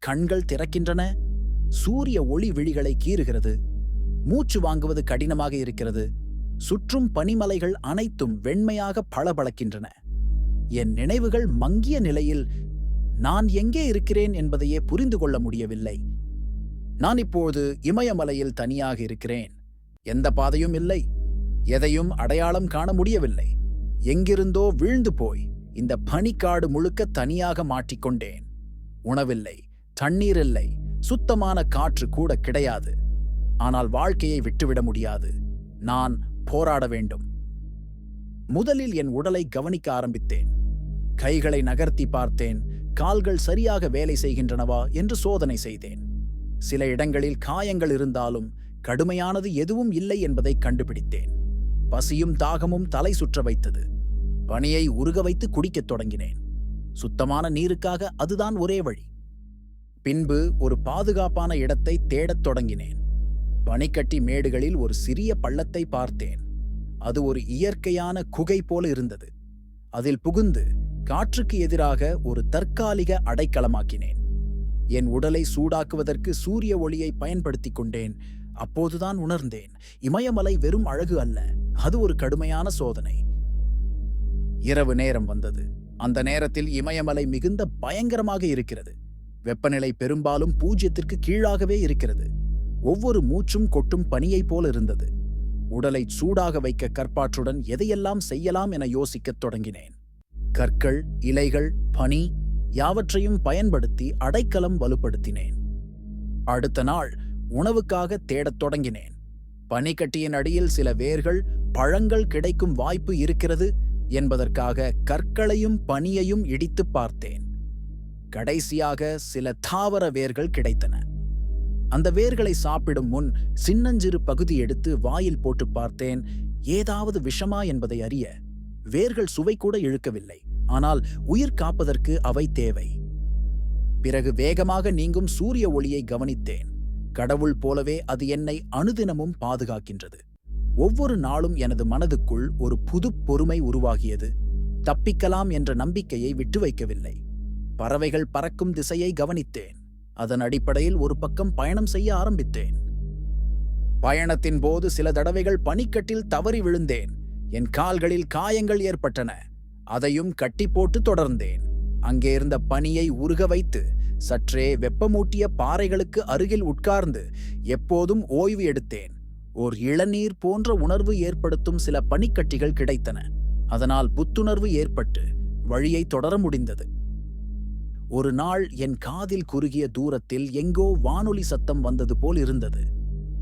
கண்கள் திறக்கின்றன. சூரிய ஒளி விழிகளை கீறுகிறது. மூச்சு வாங்குவது கடினமாக இருக்கிறது. சுற்றும் பனிமலைகள் அனைத்தும் வெண்மையாக பளபளக்கின்றன. என் நினைவுகள் மங்கிய நிலையில் நான் எங்கே இருக்கிறேன் என்பதையே புரிந்து கொள்ள முடியவில்லை. நான் இப்போது இமயமலையில் தனியாக இருக்கிறேன். எந்த பாதையும் இல்லை. எதையும் அடையாளம் காண முடியவில்லை. எங்கிருந்தோ வீழ்ந்து போய் இந்த பனிக்காடு முழுக்க தனியாக மாட்டிக்கொண்டேன். உணவில்லை, தண்ணீர் இல்லை, சுத்தமான காற்று கூட கிடையாது. ஆனால் வாழ்க்கையை விட்டுவிட முடியாது. நான் போராட வேண்டும். முதலில் என் உடலை கவனிக்க ஆரம்பித்தேன். கைகளை நகர்த்தி பார்த்தேன். கால்கள் சரியாக வேலை செய்கின்றனவா என்று சோதனை செய்தேன். சில இடங்களில் காயங்கள் இருந்தாலும் கடுமையானது எதுவும் இல்லை என்பதை கண்டுபிடித்தேன். பசியும் தாகமும் தலை சுற்ற வைத்தது. பனியை உருக வைத்து குடிக்கத் தொடங்கினேன். சுத்தமான நீருக்காக அதுதான் ஒரே வழி. பின்பு ஒரு பாதுகாப்பான இடத்தை தேடத் தொடங்கினேன். பனிக்கட்டி மேடுகளில் ஒரு சிறிய பள்ளத்தை பார்த்தேன். அது ஒரு இயற்கையான குகை போல இருந்தது. அதில் புகுந்து காற்றுக்கு எதிராக ஒரு தற்காலிக அடைக்கலமாக்கினேன். என் உடலை சூடாக்குவதற்கு சூரிய ஒளியை பயன்படுத்திக் கொண்டேன். அப்போதுதான் உணர்ந்தேன், இமயமலை வெறும் அழகு அல்ல, அது ஒரு கடுமையான சோதனை. இரவு நேரம் வந்தது. அந்த நேரத்தில் இமயமலை மிகுந்த பயங்கரமாக இருக்கிறது. வெப்பநிலை பெரும்பாலும் 0க்கு கீழாகவே இருக்கிறது. ஒவ்வொரு மூச்சும் கொட்டும் பனியைப் போல இருந்தது. உடலை சூடாக வைக்க கற்பாற்றுடன் எதையெல்லாம் செய்யலாம் என யோசிக்கத் தொடங்கினேன். கற்கள், இலைகள், பனி யாவற்றையும் பயன்படுத்தி அடைக்கலம் வலுப்படுத்தினேன். அடுத்த நாள் உணவுக்காக தேடத் தொடங்கினேன். பனிக்கட்டியின் அடியில் சில வேர்கள், பழங்கள் கிடைக்கும் வாய்ப்பு இருக்கிறது என்பதற்காக கற்களையும் பனியையும் இடித்து பார்த்தேன். கடைசியாக சில தாவர வேர்கள் கிடைத்தன. அந்த வேர்களை சாப்பிடும் முன் சின்னஞ்சிறு பகுதி எடுத்து வாயில் போட்டு பார்த்தேன். ஏதாவது விஷமா என்பதை அறிய. வேர்கள் சுவை கூட இழுக்கவில்லை. ஆனால் உயிர் காப்பதற்கு அவை தேவை. பிறகு வேகமாக நீங்கும் சூரிய ஒளியை கவனித்தேன். கடவுள் போலவே அது என்னை அனுதினமும் பாதுகாக்கின்றது. ஒவ்வொரு நாளும் எனது மனதுக்குள் ஒரு புது பொறுமை உருவாகியது. தப்பிக்கலாம் என்ற நம்பிக்கையை விட்டு வைக்கவில்லை. பறவைகள் பறக்கும் திசையை கவனித்தேன். அதன் அடிப்படையில் ஒரு பக்கம் பயணம் செய்ய ஆரம்பித்தேன். பயணத்தின் போது சில தடவைகள் பனிக்கட்டில் தவறி விழுந்தேன். என் கால்களில் காயங்கள் ஏற்பட்டன. அதையும் கட்டி போட்டு தொடர்ந்தேன். அங்கே இருந்த பனியை உருக வைத்து சற்றே வெப்பமூட்டிய பாறைகளுக்கு அருகில் உட்கார்ந்து எப்போதும் ஓய்வு எடுத்தேன். ஓர் இளநீர் போன்ற உணர்வு ஏற்படுத்தும் சில பனிக்கட்டிகள் கிடைத்தன. அதனால் புத்துணர்வு ஏற்பட்டு வழியை தொடர முடிந்தது. ஒரு நாள் என் காதில் குறுகிய தூரத்தில் எங்கோ வானொலி சத்தம் வந்தது போல் இருந்தது.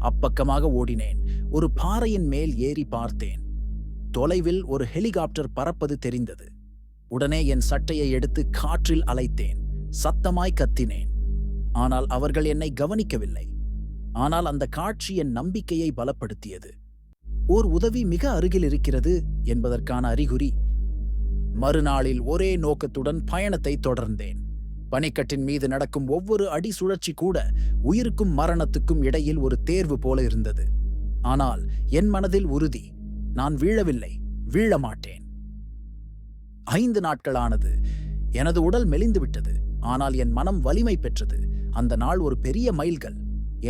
அப்பக்கமாக ஓடினேன். ஒரு பாறையின் மேல் ஏறி பார்த்தேன். தொலைவில் ஒரு ஹெலிகாப்டர் பறப்பது தெரிந்தது. உடனே என் சட்டையை எடுத்து காற்றில் அலைத்தேன். சத்தமாய் கத்தினேன். ஆனால் அவர்கள் என்னை கவனிக்கவில்லை. ஆனால் அந்த காட்சி என் நம்பிக்கையை பலப்படுத்தியது. ஓர் உதவி மிக அருகில் இருக்கிறது என்பதற்கான அறிகுறி. மறுநாளில் ஒரே நோக்கத்துடன் பயணத்தை தொடர்ந்தேன். பனிக்கட்டின் மீது நடக்கும் ஒவ்வொரு அடி சுழற்சி கூட உயிருக்கும் மரணத்துக்கும் இடையில் ஒரு தேர்வு போல இருந்தது. ஆனால் என் மனதில் உறுதி, நான் வீழவில்லை, வீழ மாட்டேன். 5 நாட்களானது. எனது உடல் மெலிந்துவிட்டது. ஆனால் என் மனம் வலிமை பெற்றது. அந்த நாள் ஒரு பெரிய மைல்கல்.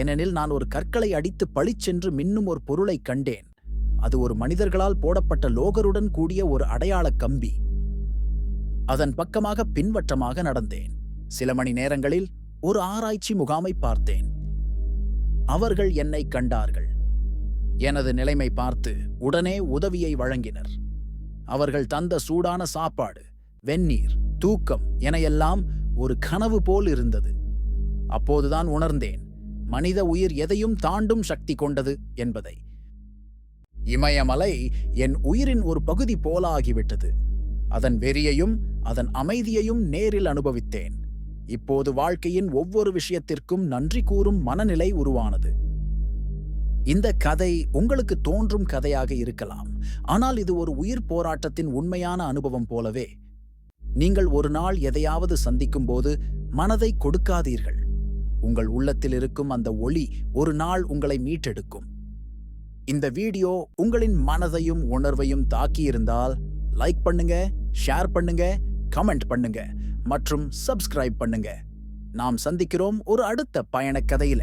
ஏனெனில் நான் ஒரு கற்களை அடித்து பளிச்சென்று மின்னும் ஒரு பொருளை கண்டேன். அது ஒரு மனிதர்களால் போடப்பட்ட லோகருடன் கூடிய ஒரு அடையாள கம்பி. அதன் பக்கமாக பின்வட்டமாக நடந்தேன். சில மணி நேரங்களில் ஒரு ஆராய்ச்சி முகாமை பார்த்தேன். அவர்கள் என்னை கண்டார்கள். எனது நிலைமை பார்த்து உடனே உதவியை வழங்கினர். அவர்கள் தந்த சூடான சாப்பாடு, வெந்நீர், தூக்கம் என எல்லாம் ஒரு கனவு போல் இருந்தது. அப்போதுதான் உணர்ந்தேன், மனித உயிர் எதையும் தாண்டும் சக்தி கொண்டது என்பதை. இமயமலை என் உயிரின் ஒரு பகுதி போல ஆகிவிட்டது. அதன் வெறியையும் அதன் அமைதியையும் நேரில் அனுபவித்தேன். இப்போது வாழ்க்கையின் ஒவ்வொரு விஷயத்திற்கும் நன்றி கூறும் மனநிலை உருவானது. இந்த கதை உங்களுக்கு தோன்றும் கதையாக இருக்கலாம். ஆனால் இது ஒரு உயிர் போராட்டத்தின் உண்மையான அனுபவம் போலவே. நீங்கள் ஒரு நாள் எதையாவது சந்திக்கும் போது மனதை கொடுக்காதீர்கள். உங்கள் உள்ளத்தில் இருக்கும் அந்த ஒளி ஒரு நாள் உங்களை மீட்டெடுக்கும். இந்த வீடியோ உங்களின் மனதையும் உணர்வையும் தாக்கியிருந்தால் லைக் பண்ணுங்க, ஷேர் பண்ணுங்க, கமெண்ட் பண்ணுங்க மற்றும் சப்ஸ்கிரைப் பண்ணுங்க. நாம் சந்திக்கிறோம் ஒரு அடுத்த பயணக் கதையில.